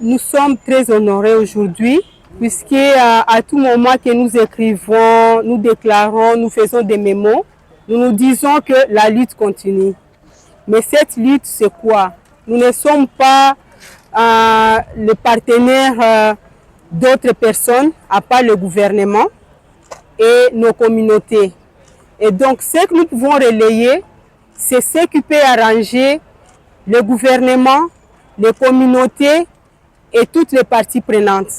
Nous sommes très honorés aujourd'hui puisque à tout moment que nous écrivons, nous déclarons, nous faisons des mémos, nous nous disons que la lutte continue. Mais cette lutte, c'est quoi? Nous ne sommes pas le partenaire d'autres personnes, à part le gouvernement et nos communautés. Et donc, ce que nous pouvons relayer, c'est ce qui peut arranger le gouvernement, les communautés et toutes les parties prenantes.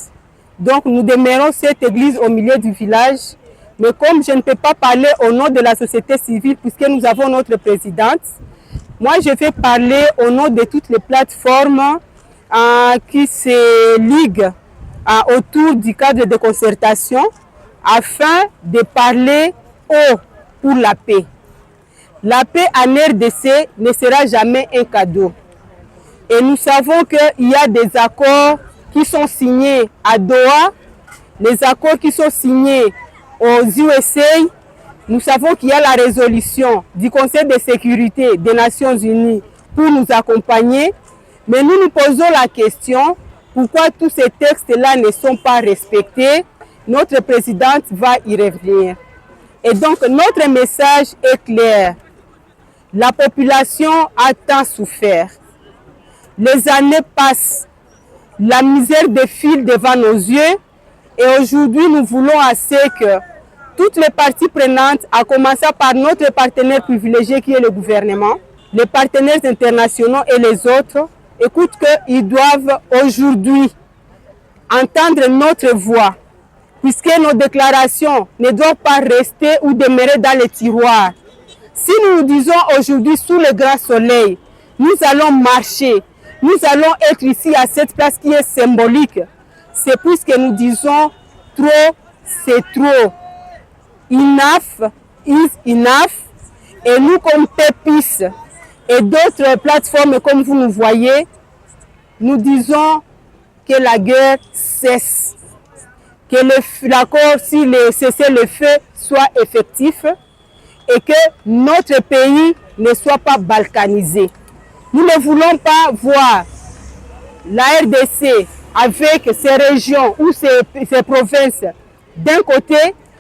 Donc, nous demeurons cette église au milieu du village. Mais comme je ne peux pas parler au nom de la société civile, puisque nous avons notre présidente, moi, je vais parler au nom de toutes les plateformes qui se liguent autour du cadre de concertation afin de parler haut pour la paix. La paix en RDC ne sera jamais un cadeau. Et nous savons qu'il y a des accords qui sont signés à Doha, les accords qui sont signés aux USA. Nous savons qu'il y a la résolution du Conseil de sécurité des Nations Unies pour nous accompagner. Mais nous nous posons la question, pourquoi tous ces textes-là ne sont pas respectés? Notre présidente va y revenir. Et donc, notre message est clair. La population a tant souffert. Les années passent. La misère défile devant nos yeux. Et aujourd'hui, nous voulons assez que toutes les parties prenantes, à commencer par notre partenaire privilégié qui est le gouvernement, les partenaires internationaux et les autres, écoutent qu'ils doivent aujourd'hui entendre notre voix, puisque nos déclarations ne doivent pas rester ou demeurer dans les tiroirs. Si nous nous disons aujourd'hui sous le grand soleil, nous allons marcher, nous allons être ici à cette place qui est symbolique, c'est puisque nous disons trop, c'est trop. Enough is enough. Et nous, comme Pepis et d'autres plateformes comme vous nous voyez, nous disons que la guerre cesse, que l'accord sur le cessez-le-feu soit effectif et que notre pays ne soit pas balkanisé. Nous ne voulons pas voir la RDC avec ses régions ou ses provinces d'un côté,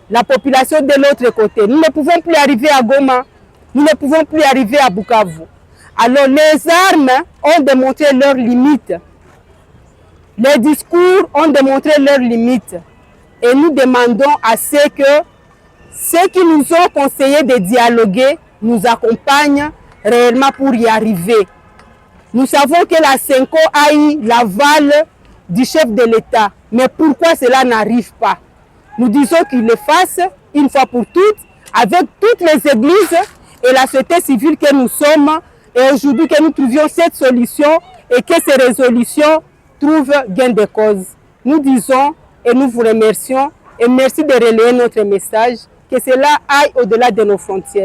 la population de l'autre côté. Nous ne pouvons plus arriver à Goma, nous ne pouvons plus arriver à Bukavu. Alors les armes ont démontré leurs limites. Les discours ont démontré leurs limites. Et nous demandons à ceux qui nous ont conseillé de dialoguer nous accompagnent réellement pour y arriver. Nous savons que la CENCO a eu l'aval du chef de l'État. Mais pourquoi cela n'arrive pas? Nous disons qu'il le fasse une fois pour toutes, avec toutes les églises et la société civile que nous sommes, et aujourd'hui que nous trouvions cette solution et que ces résolutions trouvent gain de cause. Nous disons et nous vous remercions et merci de relayer notre message, que cela aille au-delà de nos frontières.